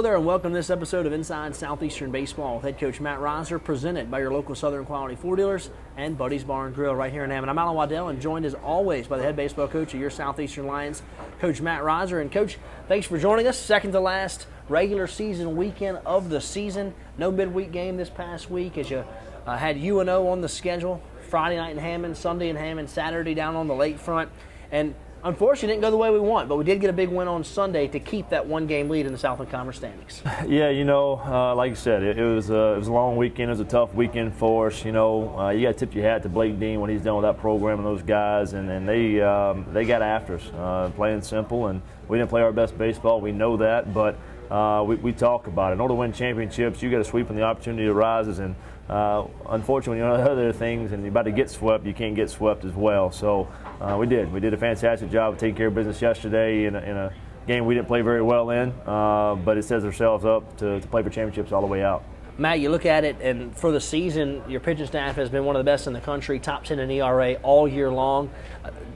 Hello there and welcome to this episode of Inside Southeastern Baseball with head coach Matt Reiser, presented by your local Southern Quality Ford dealers and Buddy's Bar and Grill right here in Hammond. I'm Alan Waddell and joined as always by the head baseball coach of your Southeastern Lions, Coach Matt Reiser. And Coach, thanks for joining us. Second to last regular season weekend of the season. No midweek game this past week as you had UNO on the schedule. Friday night in Hammond, Sunday in Hammond, Saturday down on the lakefront. And unfortunately, it didn't go the way we want, but we did get a big win on Sunday to keep that one-game lead in the Southland Conference standings. Yeah, like you said, it was a long weekend. It was a tough weekend for us. You got to tip your hat to Blake Dean when he's done with that program and those guys, and they got after us, plain simple. And we didn't play our best baseball. We know that, but we talk about it. In order to win championships, you got to sweep when the opportunity arises. And unfortunately, when you know other things and you're about to get swept, you can't get swept as well. So we did. We did a fantastic job of taking care of business yesterday in a game we didn't play very well in, but it sets ourselves up to play for championships all the way out. Matt, you look at it, and for the season, your pitching staff has been one of the best in the country, top 10 in ERA all year long.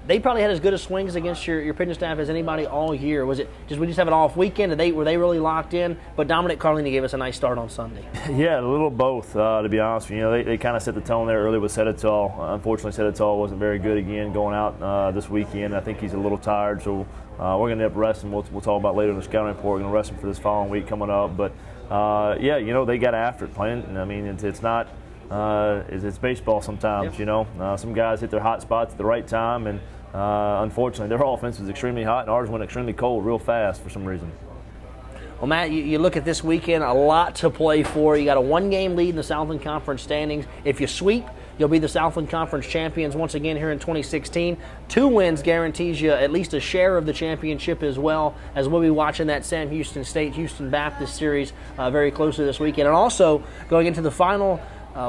They probably had as good a swings against your pitching staff as anybody all year. Was it just we just have an off weekend? Were they really locked in? But Dominic Carlini gave us a nice start on Sunday. Yeah, a little both, to be honest with you. They kind of set the tone there early with Sedetol. Unfortunately, Sedetol wasn't very good again going out this weekend. I think he's a little tired, so we're going to end up resting. We'll talk about later in the scouting report. We're going to rest him for this following week coming up. But they got after it playing. I mean, it's not it's baseball sometimes. Yep. Some guys hit their hot spots at the right time, and unfortunately, their offense was extremely hot, and ours went extremely cold real fast for some reason. Well, Matt, you look at this weekend, a lot to play for. You got a one-game lead in the Southland Conference standings. If you sweep, you'll be the Southland Conference champions once again here in 2016. 2 wins guarantees you at least a share of the championship as well, as we'll be watching that Sam Houston State-Houston Baptist series very closely this weekend. And also, going into the final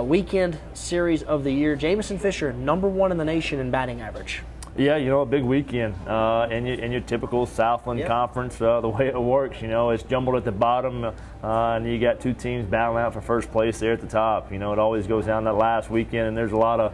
weekend series of the year, Jamison Fisher, #1 in the nation in batting average. Yeah, a big weekend, and your typical Southland Yep. Conference, the way it works, it's jumbled at the bottom, and you got 2 teams battling out for first place there at the top. It always goes down that last weekend, and there's a lot of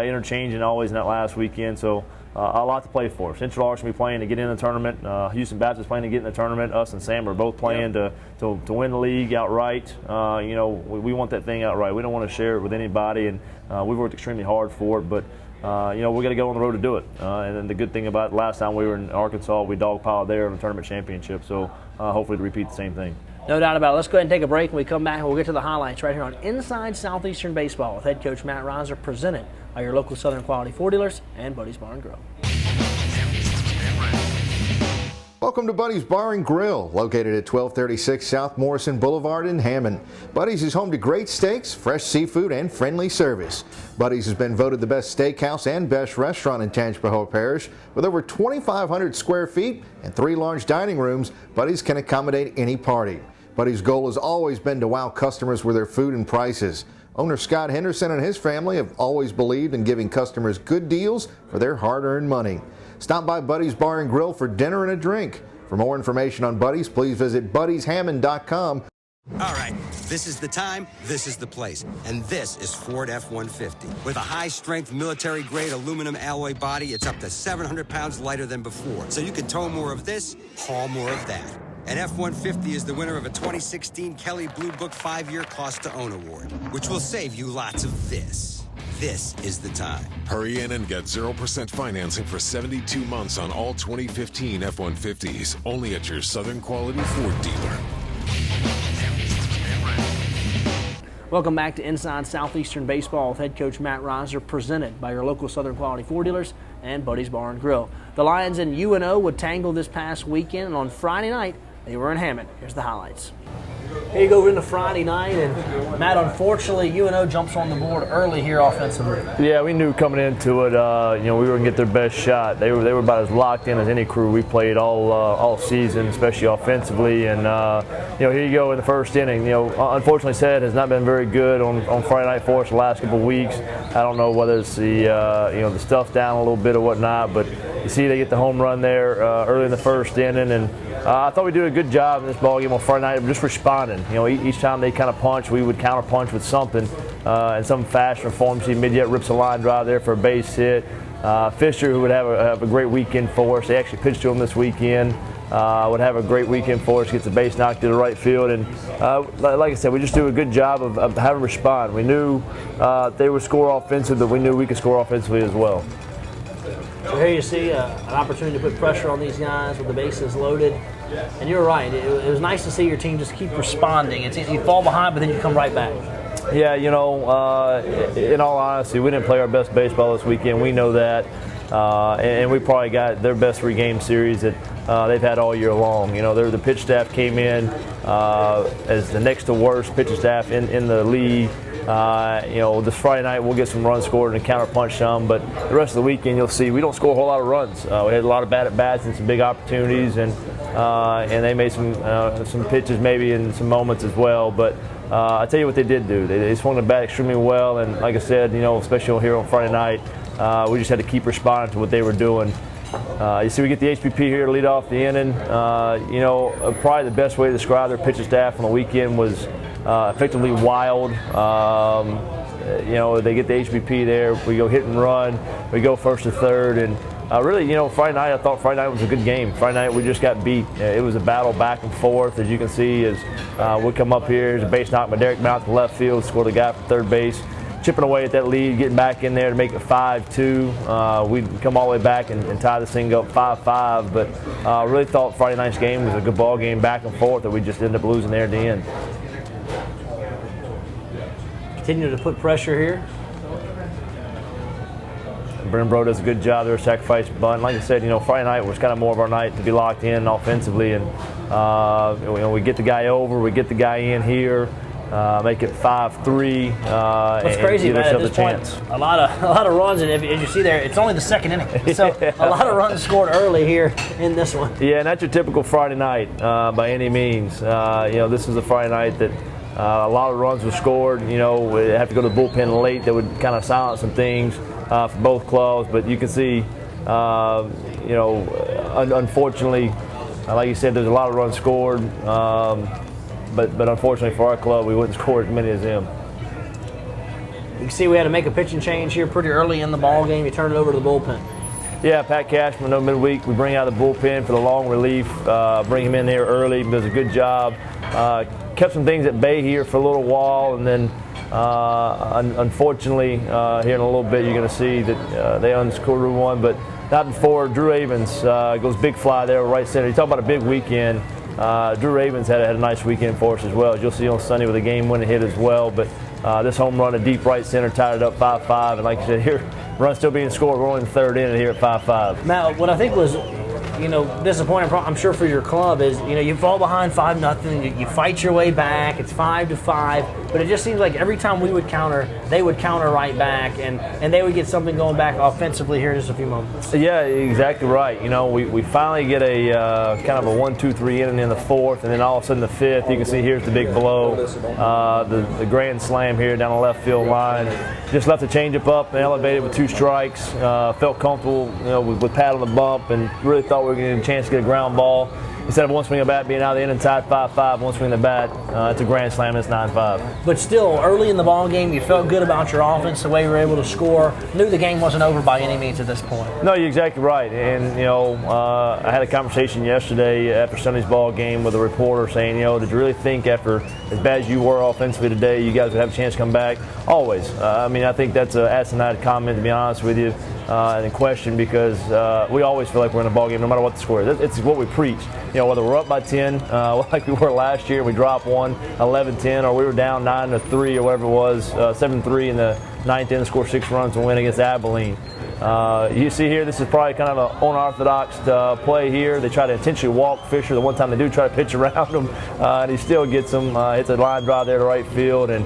interchanging always in that last weekend, so a lot to play for. Central Arts will be playing to get in the tournament. Houston Baptist playing to get in the tournament. Us and Sam are both playing Yep. to win the league outright. We want that thing outright. We don't want to share it with anybody, and we've worked extremely hard for it, but we're going to go on the road to do it. And then the good thing about last time we were in Arkansas, we dogpiled there in the tournament championship. So hopefully to repeat the same thing. No doubt about it. Let's go ahead and take a break. When we come back, we'll get to the highlights right here on Inside Southeastern Baseball with head coach Matt Reiser, presented by your local Southern Quality Ford dealers and Buddy's Bar and Grill. Welcome to Buddy's Bar and Grill, located at 1236 South Morrison Boulevard in Hammond. Buddy's is home to great steaks, fresh seafood, and friendly service. Buddy's has been voted the best steakhouse and best restaurant in Tangipahoa Parish. With over 2,500 square feet and 3 large dining rooms, Buddy's can accommodate any party. Buddy's goal has always been to wow customers with their food and prices. Owner Scott Henderson and his family have always believed in giving customers good deals for their hard-earned money. Stop by Buddy's Bar and Grill for dinner and a drink. For more information on Buddy's, please visit buddyshammond.com. All right, this is the time, this is the place, and this is Ford F-150. With a high-strength, military-grade aluminum alloy body, it's up to 700 pounds lighter than before. So you can tow more of this, haul more of that. And F-150 is the winner of a 2016 Kelley Blue Book 5-year cost-to-own award, which will save you lots of this. This is the time. Hurry in and get 0% financing for 72 months on all 2015 F-150s. Only at your Southern Quality Ford dealer. Welcome back to Inside Southeastern Baseball with head coach Matt Reiser, presented by your local Southern Quality Ford dealers and Buddy's Bar and Grill. The Lions and UNO would tangle this past weekend, and on Friday night, they were in Hammond. Here's the highlights. Here you go into Friday night, and Matt, unfortunately, UNO jumps on the board early here offensively. Yeah, we knew coming into it, we were going to get their best shot. They were about as locked in as any crew we played all season, especially offensively. And here you go in the first inning. Unfortunately, Sed has not been very good on Friday night for us the last couple of weeks. I don't know whether it's the stuff's down a little bit or whatnot, but you see they get the home run there early in the first inning, and I thought we did a good job in this ballgame on Friday night of just responding. Each time they kind of punch, we would counter punch with something in some fashion or form. See, Mid-Jet rips a line drive there for a base hit. Fisher, who would have a great weekend for us. They actually pitched to him this weekend. would have a great weekend for us, gets the base knocked to the right field. And like I said, we just do a good job of having to respond. We knew they would score offensively, but we knew we could score offensively as well. So here you see an opportunity to put pressure on these guys with the bases loaded. And you're right. It was nice to see your team just keep responding. You fall behind, but then you come right back. Yeah, in all honesty, we didn't play our best baseball this weekend. We know that. And we probably got their best 3-game series that they've had all year long. The pitch staff came in as the next to worst pitching staff in the league. This Friday night we'll get some runs scored and counterpunch some, but the rest of the weekend you'll see we don't score a whole lot of runs. We had a lot of bad at-bats and some big opportunities, and they made some pitches maybe in some moments as well. But I tell you what they did do. They swung the bat extremely well, and like I said, especially here on Friday night, we just had to keep responding to what they were doing. You see we get the HPP here to lead off the inning. Probably the best way to describe their pitching staff on the weekend was effectively wild. They get the HPP there. We go hit and run. We go first to third. And really, Friday night, I thought Friday night was a good game. Friday night, we just got beat. It was a battle back and forth, as you can see, as we come up here. There's a base knock by Derek Mount to left field, scored a guy from third base. Chipping away at that lead, getting back in there to make it 5-2. We come all the way back and tie this thing up 5-5. But I really thought Friday night's game was a good ball game, back and forth, that we just ended up losing there at the end. Continue to put pressure here. Brennan Bro does a good job there, sacrifice bunt. Like I said, Friday night was kind of more of our night to be locked in offensively, and we get the guy over, we get the guy in here. Make it 5-3. What's crazy about it at this point, a lot of runs, and as you see there, it's only the second inning. So a lot of runs scored early here in this one. Yeah, and that's your typical Friday night by any means. This is a Friday night that a lot of runs were scored. We have to go to the bullpen late. That would kind of silence some things for both clubs. But you can see, unfortunately, like you said, there's a lot of runs scored. But unfortunately for our club, we wouldn't score as many as them. You can see we had to make a pitching change here pretty early in the ball game. You turned it over to the bullpen. Yeah, Pat Cashman, midweek, we bring out the bullpen for the long relief, bring him in there early, does a good job. Kept some things at bay here for a little while, and then unfortunately, here in a little bit, you're going to see that they unscored one, but not before Drew Avens goes big fly there, right center. You talk about a big weekend. Drew Ravens had a nice weekend for us as well, as you'll see on Sunday with a game-winning hit as well. But this home run, a deep right center, tied it up 5-5. And like I said, here, run still being scored. We're only in the third inning here at 5-5. Matt, what I think was, disappointing, I'm sure, for your club is, you fall behind 5-0, you fight your way back, it's 5-5, but it just seems like every time we would counter, they would counter right back, and they would get something going back offensively here in just a few moments. Yeah, exactly right. We finally get a kind of a 1-2-3 inning in the fourth, and then all of a sudden the fifth, you can see here's the big blow, the grand slam here down the left field line. Just left the changeup up and elevated with 2 strikes. Felt comfortable, with Pat on the bump, and really thought we were going to get a chance to get a ground ball. Instead of one swing of bat being out of the inning tied 5-5, one swing of the bat, it's a grand slam, it's 9-5. But still, early in the ball game, you felt good about your offense, the way you were able to score. Knew the game wasn't over by any means at this point. No, you're exactly right. And, I had a conversation yesterday after Sunday's ball game with a reporter saying, did you really think after as bad as you were offensively today, you guys would have a chance to come back? Always. I think that's an asinine comment, to be honest with you, and in question, because we always feel like we're in a ball game no matter what the score is. It's what we preach. Whether we're up by 10, like we were last year, we dropped one, 11-10, or we were down 9-3 or whatever it was, 7-3 in the ninth inning, score 6 runs and win against Abilene. You see here, this is probably kind of an unorthodox play here. They try to intentionally walk Fisher. The one time they do try to pitch around him, and he still gets him. Hits a line drive there to right field and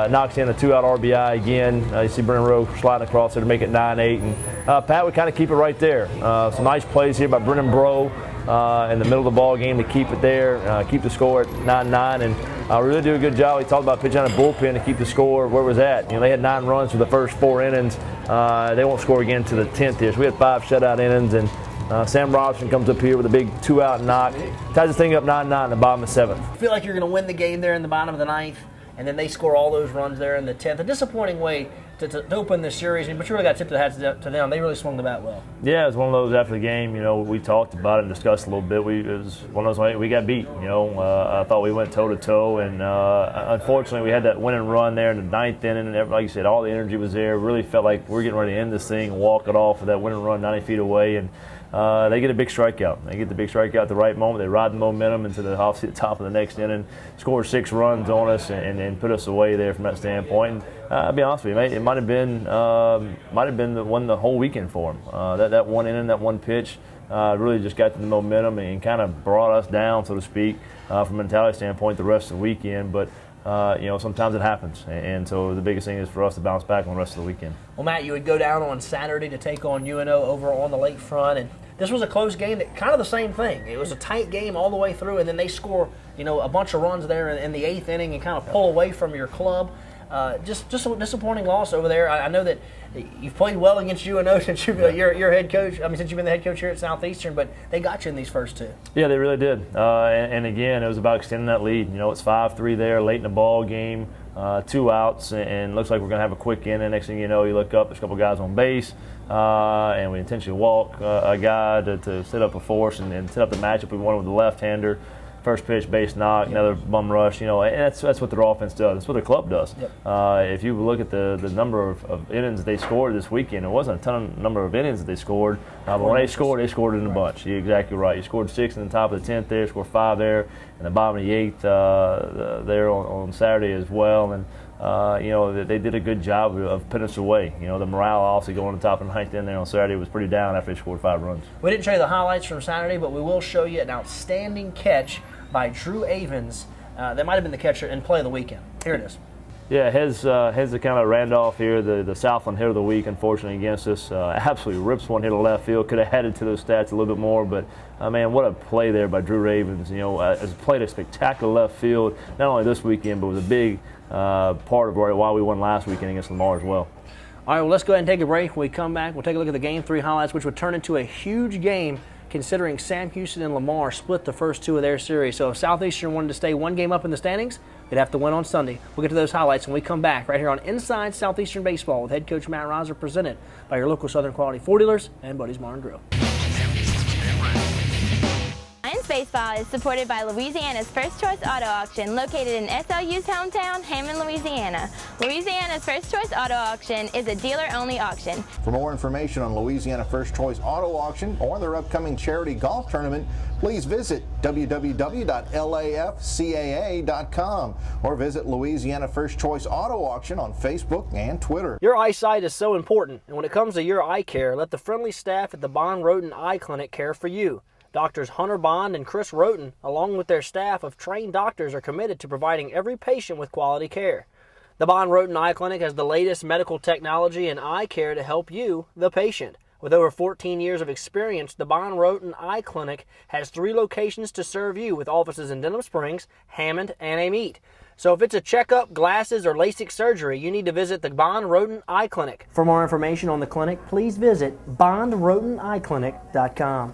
knocks in a 2-out RBI again. You see Brennan Rowe sliding across there to make it 9-8. And Pat would kind of keep it right there. Some nice plays here by Brennan Bro in the middle of the ball game to keep it there, keep the score at 9-9, and really do a good job. He talked about pitching on a bullpen to keep the score where it was at. They had 9 runs for the first 4 innings. They won't score again to the 10th here. So we had 5 shutout innings, and Sam Robinson comes up here with a big 2-out knock, ties this thing up 9-9 in the bottom of the 7th. I feel like you're going to win the game there in the bottom of the 9th, and then they score all those runs there in the 10th. A disappointing way to open this series, but you really got to tip the hat to them. They really swung the bat well. Yeah, it was one of those after the game. We talked about it and discussed a little bit. It was one of those we got beat. I thought we went toe to toe, and unfortunately we had that winning run there in the ninth inning, and like you said, all the energy was there. Really felt like we're getting ready to end this thing and walk it off with that winning run 90 feet away, and they get a big strikeout. They get the big strikeout at the right moment. They ride the momentum into the top of the next inning, score 6 runs on us, and put us away there from that standpoint. And I'll be honest with you, it might have been the one the whole weekend for them. That one inning, that one pitch, really just got to the momentum and kind of brought us down, so to speak, from a mentality standpoint the rest of the weekend. But sometimes it happens, and so the biggest thing is for us to bounce back on the rest of the weekend. Well, Matt, you would go down on Saturday to take on UNO over on the lakefront, and this was a close game, kind of the same thing. It was a tight game all the way through, and then they score, a bunch of runs there in the 8th inning and kind of pull away from your club. Just a disappointing loss over there. I know that you've played well against UNO since you're head coach. Since you've been the head coach here at Southeastern, but they got you in these first 2. Yeah, they really did. And again, it was about extending that lead. It's 5-3 there, late in the ball game, 2 outs, and looks like we're going to have a quick inning. Next thing you know, you look up, there's a couple guys on base, and we intentionally walk a guy to set up a force and set up the matchup we wanted with the left-hander. First pitch, base knock, another bum rush, and that's what their offense does. That's what their club does. Yep. If you look at the number of innings they scored this weekend, it wasn't a number of innings that they scored. But when they scored in a bunch. You're exactly right. You scored 6 in the top of the 10th there, scored 5 there, and the bottom of the 8th there on Saturday as well. And they did a good job of putting us away. The morale obviously going to the top of the 9th inning there on Saturday was pretty down after they scored 5 runs. We didn't show you the highlights from Saturday, but we will show you an outstanding catch by Drew Avens. That might have been the catcher and play of the weekend. Here it is. Yeah, Hez the kind of Randolph here, the Southland hit of the week, unfortunately, against us. Absolutely rips one hit to left field. Could have added to those stats a little bit more, but, man, what a play there by Drew Avens. Has played a spectacular left field, not only this weekend, but was a big part of why we won last weekend against Lamar as well. All right, well, let's go ahead and take a break. When we come back, we'll take a look at the Game 3 highlights, which would turn into a huge game considering Sam Houston and Lamar split the first 2 of their series. So if Southeastern wanted to stay 1 game up in the standings, they'd have to win on Sunday. We'll get to those highlights when we come back right here on Inside Southeastern Baseball with head coach Matt Riser, presented by your local Southern Quality Four Dealers and Buddy's Bar and Grill. Baseball is supported by Louisiana's First Choice Auto Auction, located in SLU's hometown, Hammond, Louisiana. Louisiana's First Choice Auto Auction is a dealer-only auction. For more information on Louisiana First Choice Auto Auction or their upcoming charity golf tournament, please visit www.lafcaa.com or visit Louisiana First Choice Auto Auction on Facebook and Twitter. Your eyesight is so important, and when it comes to your eye care, let the friendly staff at the Bond Roten Eye Clinic care for you. Doctors Hunter Bond and Chris Roten, along with their staff of trained doctors, are committed to providing every patient with quality care. The Bond Roten Eye Clinic has the latest medical technology and eye care to help you, the patient. With over 14 years of experience, the Bond Roten Eye Clinic has 3 locations to serve you, with offices in Denham Springs, Hammond, and Amite. So if it's a checkup, glasses, or LASIK surgery, you need to visit the Bond Roten Eye Clinic. For more information on the clinic, please visit bondroteneyeclinic.com.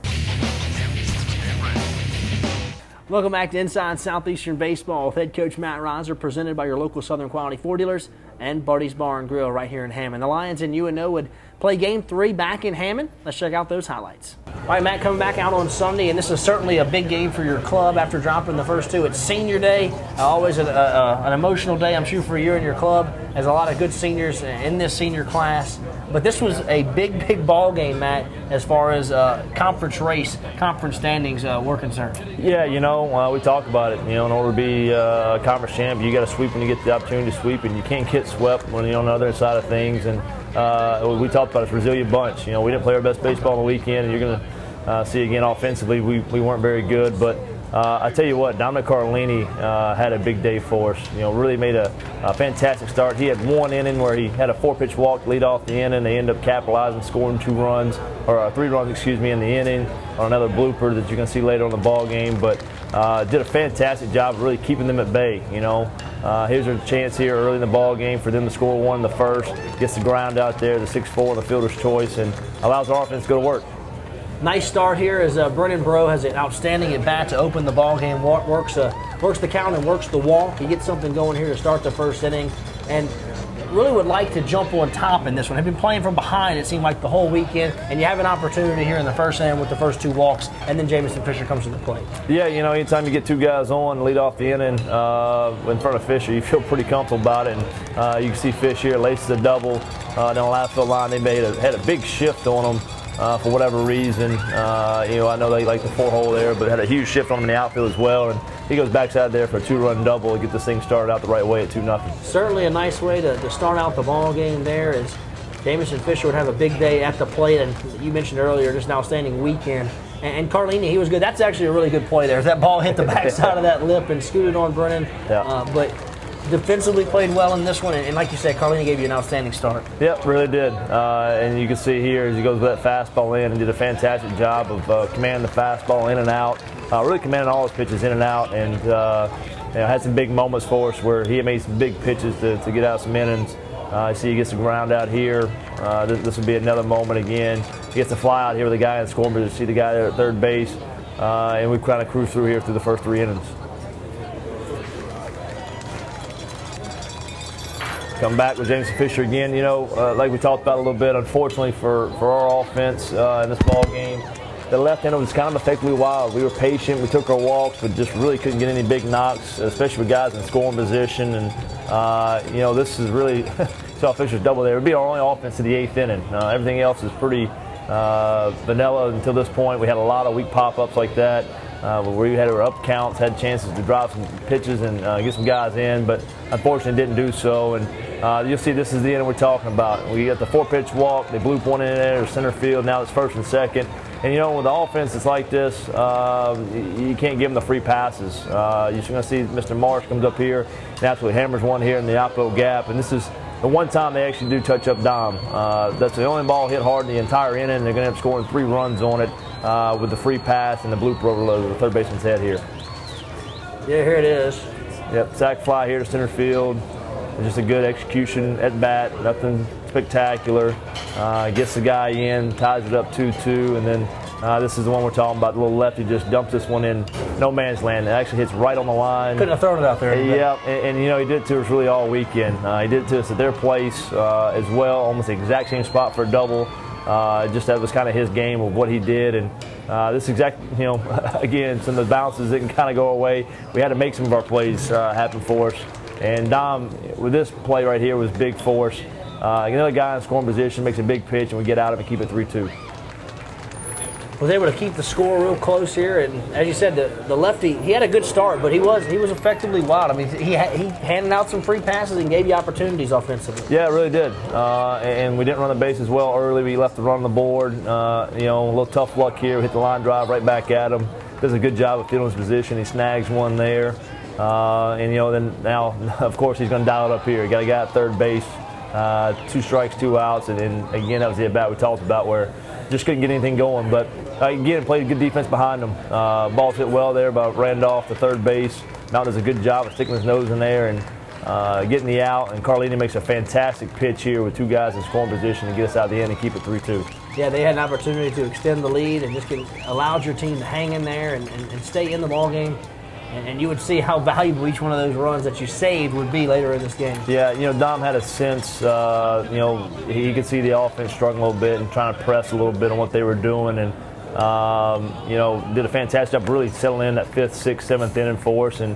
Welcome back to Inside Southeastern Baseball with head coach Matt Riser, presented by your local Southern Quality Four Dealers and Buddy's Bar and Grill right here in Hammond. The Lions and UNO would play Game 3 back in Hammond. Let's check out those highlights. All right, Matt, coming back out on Sunday, and this is certainly a big game for your club after dropping the first 2. It's senior day, always an emotional day, I'm sure, for you and your club. There's a lot of good seniors in this senior class. But this was a big ball game, Matt, as far as conference standings were concerned. Yeah, we talk about it. In order to be a conference champ, you got to sweep when you get the opportunity to sweep, and you can't get swept when you're on the other side of things. And we talked about this resilient bunch. We didn't play our best baseball on the weekend, and you're going to see again offensively we weren't very good. But I tell you what, Dominic Carlini had a big day for us. Really made a fantastic start. He had 1 inning where he had a 4-pitch walk to lead off the inning. They ended up capitalizing, scoring 3 runs in the inning on another blooper that you're going to see later on the ball game. But did a fantastic job of really keeping them at bay. Here's a chance here early in the ball game for them to score 1 in the first. Gets the ground out there, the 6-4 on the fielder's choice, and allows our offense to go to work. Nice start here as Brennan Bro has an outstanding at-bat to open the ball game. Works the count and works the walk. He gets something going here to start the first inning. And really would like to jump on top in this one. They've been playing from behind, it seemed like, the whole weekend, and you have an opportunity here in the first inning with the first 2 walks, and then Jamison Fisher comes to the plate. Yeah, you know, anytime you get 2 guys on, lead off the inning in front of Fisher, you feel pretty comfortable about it. And you can see Fish here laces a double down the left field line. They had a big shift on them. For whatever reason, you know, I know they like the 4-hole there, but had a huge shift on him in the outfield as well, and he goes backside there for a 2-run double to get this thing started out the right way at 2-0. Certainly a nice way to start out the ball game there, as Jamison Fisher would have a big day at the plate, and you mentioned earlier, just an outstanding weekend. And Carlini, he was good. That's actually a really good play there. That ball hit the backside of that lip and scooted on Brennan. Yeah. But defensively played well in this one, and like you said, Carlini gave you an outstanding start. Yep, really did. And you can see here as he goes with that fastball in and did a fantastic job of commanding the fastball in and out. Really commanding all his pitches in and out, and you know, had some big moments for us where he made some big pitches to get out some innings. I see he gets the ground out here. This will be another moment again. He gets a fly out here with the guy in scoring position. See the guy there at third base, and we kind of cruise through here through the first 3 innings. Come back with Jamison Fisher again. You know, like we talked about a little bit, unfortunately for our offense in this ball game, the left end was kind of effectively wild. We were patient, we took our walks, but just really couldn't get any big knocks, especially with guys in scoring position. And you know, this is really saw Fisher's double there. It would be our only offense to the 8th inning. Everything else is pretty vanilla until this point. We had a lot of weak pop-ups like that. Where we had our up counts, had chances to drop some pitches and get some guys in, but unfortunately didn't do so. And you'll see this is the inning we're talking about. We got the 4-pitch walk, they bloop one in there to center field, now it's first and second. And you know, with the offense that's like this, you can't give them the free passes. You're just going to see Mr. Marsh comes up here and absolutely hammers one here in the outfield gap. And this is the one time they actually do touch up Dom. That's the only ball hit hard in the entire inning. They're going to end up scoring 3 runs on it with the free pass and the blooper over the third baseman's head here. Yeah, here it is. Yep, sac fly here to center field. Just a good execution at bat, nothing spectacular. Gets the guy in, ties it up 2-2, and then this is the one we're talking about. The little lefty just dumps this one in no man's land. It actually hits right on the line. Couldn't have thrown it out there. Yeah, and you know, he did it to us really all weekend. He did it to us at their place as well, almost the exact same spot for a double. Just that was kind of his game of what he did, and this exact, you know, again, some of the bounces didn't kind of go away. We had to make some of our plays happen for us. And Dom, with this play right here, was big for us. Another guy in scoring position makes a big pitch, and we get out of it and keep it 3-2. Was able to keep the score real close here, and as you said, the lefty, he had a good start, but he was effectively wild. I mean, he handed out some free passes and gave you opportunities offensively. Yeah, it really did. And we didn't run the bases well early. We left the run on the board. You know, a little tough luck here. We hit the line drive right back at him. Does a good job of fielding his position. He snags one there. And you know, then now, of course, he's going to dial it up here. Got a guy at third base, 2 strikes, 2 outs, and again, that was the at bat we talked about where just couldn't get anything going. But again, played good defense behind him. Ball's hit well there by Randolph, the third base. Mountain does a good job of sticking his nose in there and getting the out. And Carlini makes a fantastic pitch here with 2 guys in scoring position to get us out of the end and keep it 3-2. Yeah, they had an opportunity to extend the lead and just allowed your team to hang in there and stay in the ball game. And you would see how valuable each one of those runs that you saved would be later in this game. Yeah, you know, Dom had a sense, you know, he could see the offense struggling a little bit and trying to press a little bit on what they were doing. And, you know, did a fantastic job really settling in that 5th, 6th, 7th inning for us. And,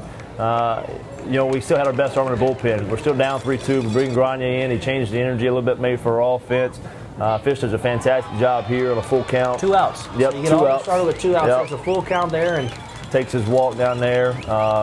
you know, we still had our best arm in the bullpen. We're still down 3-2, but bringing Grania in, he changed the energy a little bit maybe for our offense. Fish does a fantastic job here on a full count. 2 outs. Yep, so you get 2 outs. Started with 2 outs. Yep. There's a full count there, and takes his walk down there.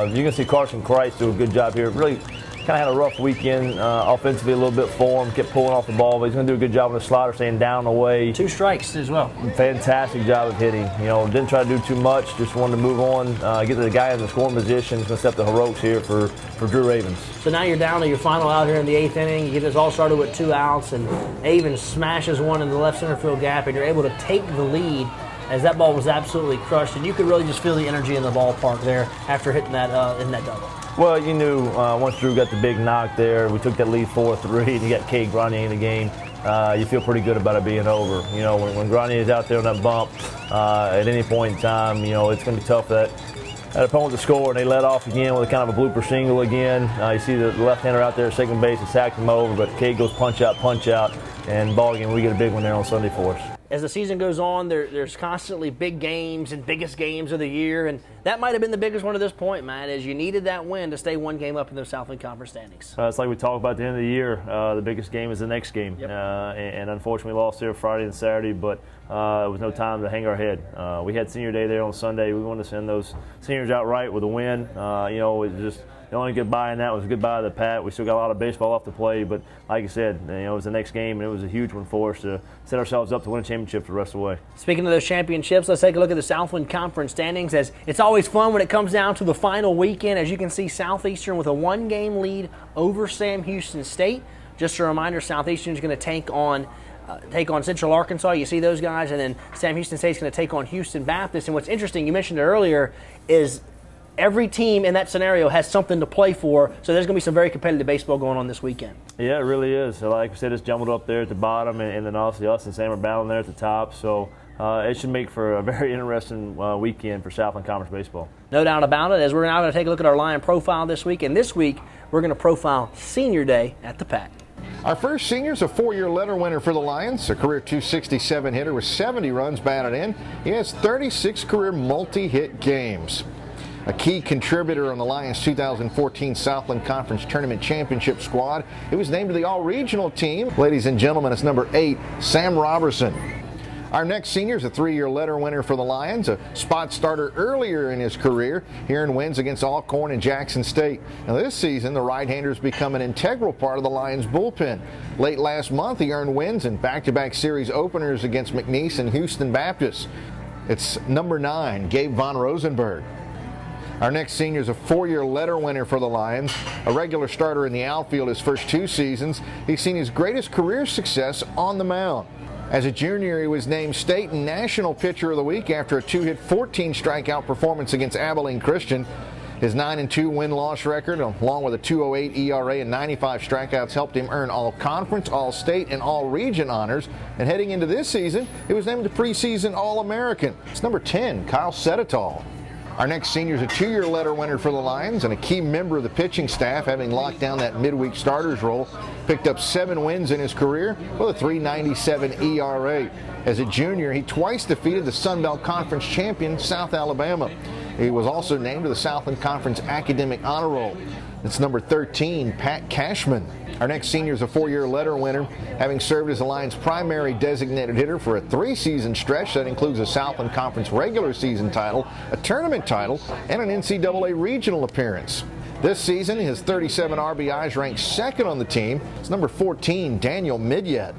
You can see Carson Christ do a good job here. Really kind of had a rough weekend offensively a little bit for him. Kept pulling off the ball, but he's going to do a good job on the slider, staying down and away. 2 strikes as well. Fantastic job of hitting. You know, didn't try to do too much. Just wanted to move on, get to the guy in the scoring position. He's going to step the heroics here for Drew Ravens. So now you're down to your final out here in the 8th inning. You get this all started with 2 outs, and Avens smashes one in the left center field gap, and you're able to take the lead, as that ball was absolutely crushed, and you could really just feel the energy in the ballpark there after hitting that in that double. Well, you knew once Drew got the big knock there, we took that lead 4-3, and you got Cade Grania in the game. You feel pretty good about it being over. You know, when Grania is out there on that bump at any point in time, you know, it's going to be tough for that opponent to score, and they led off again with a kind of a blooper single again. You see the left-hander out there at second base and sacked him over, but Cade goes punch out, and ball game, we get a big one there on Sunday for us. As the season goes on, there's constantly big games and biggest games of the year, and that might have been the biggest one at this point, Matt, as you needed that win to stay one game up in the Southland Conference standings. It's like we talked about at the end of the year. The biggest game is the next game, yep. And unfortunately we lost there Friday and Saturday, but it was no time to hang our head. We had senior day there on Sunday. We wanted to send those seniors out right with a win. It was just the only goodbye in that was goodbye to the Pat. We still got a lot of baseball left to play, but like I said, it was the next game, and it was a huge one for us to set ourselves up to win a championship for the rest of the way. Speaking of those championships, let's take a look at the Southland Conference standings, as it's always fun when it comes down to the final weekend. As you can see, Southeastern with a one-game lead over Sam Houston State. Just a reminder, Southeastern is going to take on Central Arkansas. You see those guys, and then Sam Houston State is going to take on Houston Baptist. And what's interesting, you mentioned it earlier, is every team in that scenario has something to play for, so there's going to be some very competitive baseball going on this weekend. Yeah, it really is. So like I said, it's jumbled up there at the bottom, and then obviously us and Sam are battling there at the top. So it should make for a very interesting weekend for Southland Conference baseball. No doubt about it, as we're now going to take a look at our Lion profile this week. And this week, we're going to profile Senior Day at the Pack. Our first senior is a 4-year letter winner for the Lions, a career .267 hitter with 70 runs batted in. He has 36 career multi-hit games. A key contributor on the Lions' 2014 Southland Conference Tournament Championship squad. He was named to the All-Regional team. Ladies and gentlemen, it's number 8, Sam Robertson. Our next senior is a 3-year letter winner for the Lions, a spot starter earlier in his career, here in wins against Alcorn and Jackson State. Now this season, the right-hander's become an integral part of the Lions bullpen. Late last month, he earned wins in back-to-back series openers against McNeese and Houston Baptist. It's number 9, Gabe Von Rosenberg. Our next senior is a 4-year letter winner for the Lions, a regular starter in the outfield his first 2 seasons. He's seen his greatest career success on the mound. As a junior, he was named State and National Pitcher of the Week after a 2-hit, 14-strikeout performance against Abilene Christian. His 9-2 win-loss record, along with a 2.08 ERA and 95 strikeouts, helped him earn All-Conference, All-State, and All-Region honors. And heading into this season, he was named the preseason All-American. It's number 10, Kyle Sedetol. Our next senior is a 2-year letter winner for the Lions and a key member of the pitching staff, having locked down that midweek starters role. Picked up 7 wins in his career with a .397 ERA. As a junior, he twice defeated the Sun Belt Conference champion, South Alabama. He was also named to the Southland Conference Academic Honor Roll. It's number 13, Pat Cashman. Our next senior is a 4-year letter winner, having served as the Lions' primary designated hitter for a 3-season stretch that includes a Southland Conference regular season title, a tournament title, and an NCAA regional appearance. This season, his 37 RBIs ranked second on the team. It's number 14, Daniel Midyet.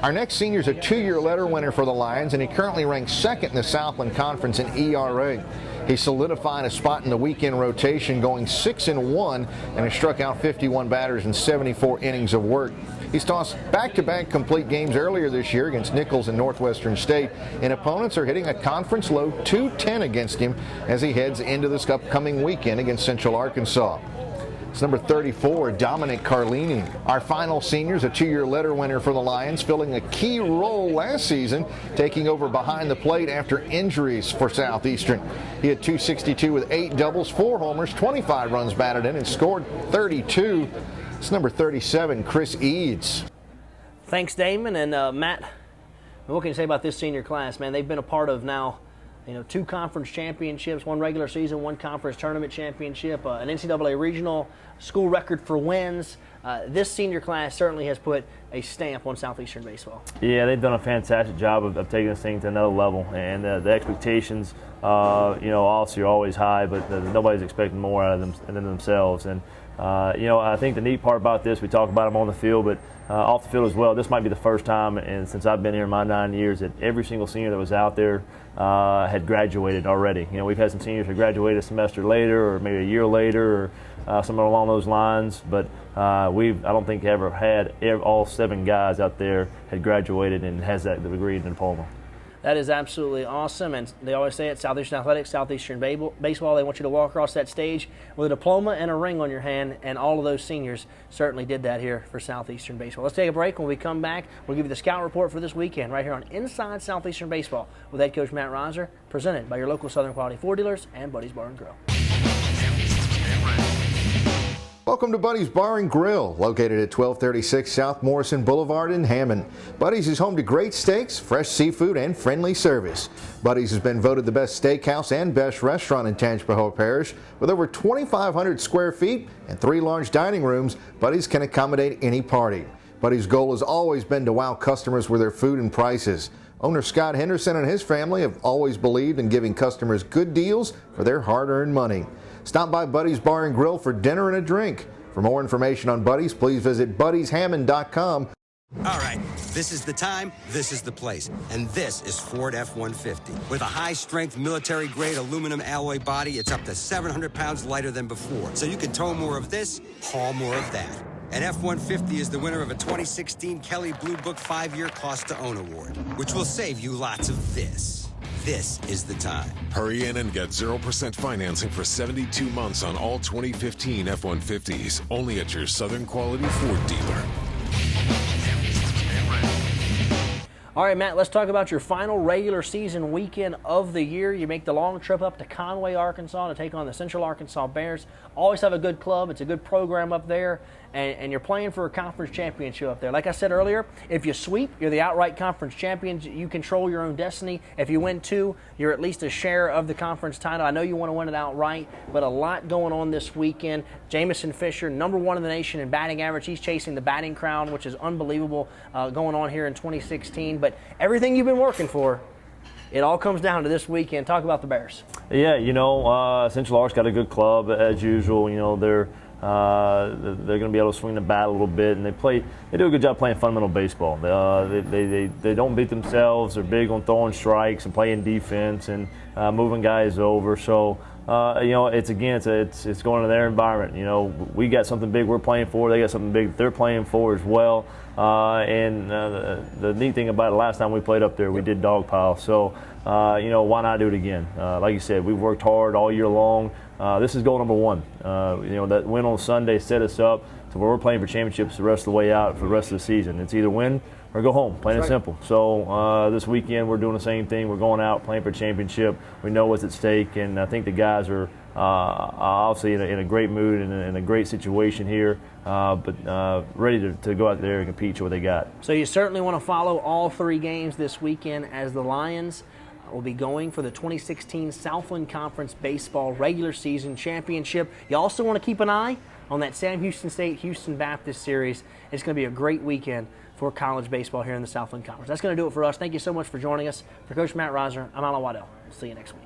Our next senior is a 2-year letter winner for the Lions, and he currently ranks second in the Southland Conference in ERA. He solidified a spot in the weekend rotation, going 6-1, and has struck out 51 batters in 74 innings of work. He's tossed back-to-back complete games earlier this year against Nichols and Northwestern State, and opponents are hitting a conference low .210 against him as he heads into this upcoming weekend against Central Arkansas. It's number 34, Dominic Carlini. Our final senior is a 2-year letter winner for the Lions, filling a key role last season, taking over behind the plate after injuries for Southeastern. He had .262 with 8 doubles, 4 homers, 25 runs batted in, and scored 32. It's number 37, Chris Eads. Thanks, Damon. And Matt, what can you say about this senior class, man? They've been a part of now, 2 conference championships, 1 regular season, 1 conference tournament championship, an NCAA regional, school record for wins. This senior class certainly has put a stamp on Southeastern baseball. Yeah, they've done a fantastic job of taking this thing to another level, and the expectations, obviously are always high, but nobody's expecting more out of them than themselves. And I think the neat part about this, we talk about them on the field, but off the field as well, this might be the first time, and since I've been here in my 9 years, that every single senior that was out there had graduated already. We've had some seniors who graduated a semester later, or maybe a year later, or somewhere along those lines. But I don't think ever had all 7 guys out there had graduated and has that degree and diploma. That is absolutely awesome, and they always say at Southeastern Athletics, Southeastern Baseball, they want you to walk across that stage with a diploma and a ring on your hand, and all of those seniors certainly did that here for Southeastern Baseball. Let's take a break. When we come back, we'll give you the scout report for this weekend right here on Inside Southeastern Baseball with head coach Matt Riser, presented by your local Southern Quality Ford dealers and Buddy's Bar and Grill. Welcome to Buddy's Bar and Grill, located at 1236 South Morrison Boulevard in Hammond. Buddy's is home to great steaks, fresh seafood, and friendly service. Buddy's has been voted the best steakhouse and best restaurant in Tangipahoa Parish. With over 2,500 square feet and 3 large dining rooms, Buddy's can accommodate any party. Buddy's goal has always been to wow customers with their food and prices. Owner Scott Henderson and his family have always believed in giving customers good deals for their hard-earned money. Stop by Buddy's Bar and Grill for dinner and a drink. For more information on Buddy's, please visit buddyshammond.com. All right, this is the time, this is the place, and this is Ford F-150. With a high-strength military-grade aluminum alloy body, it's up to 700 pounds lighter than before, so you can tow more of this, haul more of that. And F-150 is the winner of a 2016 Kelley Blue Book 5-year cost-to-own award, which will save you lots of this. This is the time. Hurry in and get 0% financing for 72 months on all 2015 F-150s, only at your Southern Quality Ford dealer. All right, Matt, let's talk about your final regular season weekend of the year. You make the long trip up to Conway, Arkansas to take on the Central Arkansas Bears. Always have a good club. It's a good program up there, and you're playing for a conference championship up there. Like I said earlier, if you sweep, you're the outright conference champions. You control your own destiny. If you win 2, you're at least a share of the conference title. I know you want to win it outright, but a lot going on this weekend. Jamison Fisher, #1 in the nation in batting average. He's chasing the batting crown, which is unbelievable going on here in 2016. But everything you've been working for, it all comes down to this weekend. Talk about the Bears. Yeah, Central Ark's got a good club as usual. They're going to be able to swing the bat a little bit, and they do a good job playing fundamental baseball. They don't beat themselves. They're big on throwing strikes and playing defense and moving guys over. So it's going to their environment. We got something big we're playing for. They got something big they're playing for as well. The neat thing about it, last time we played up there, we did dog pile. So why not do it again? Like you said, we've worked hard all year long. This is goal #1. That win on Sunday set us up to where we're playing for championships the rest of the way out for the rest of the season. It's either win or go home, plain and simple. So this weekend we're doing the same thing. We're going out playing for a championship. We know what's at stake, and I think the guys are obviously in a great mood and in a great situation here, but ready to go out there and compete to what they got. So you certainly want to follow all 3 games this weekend, as the Lions will be going for the 2016 Southland Conference Baseball Regular Season Championship. You also want to keep an eye on that Sam Houston State-Houston Baptist Series. It's going to be a great weekend for college baseball here in the Southland Conference. That's going to do it for us. Thank you so much for joining us. For Coach Matt Riser, I'm Alan Waddell. We'll see you next week.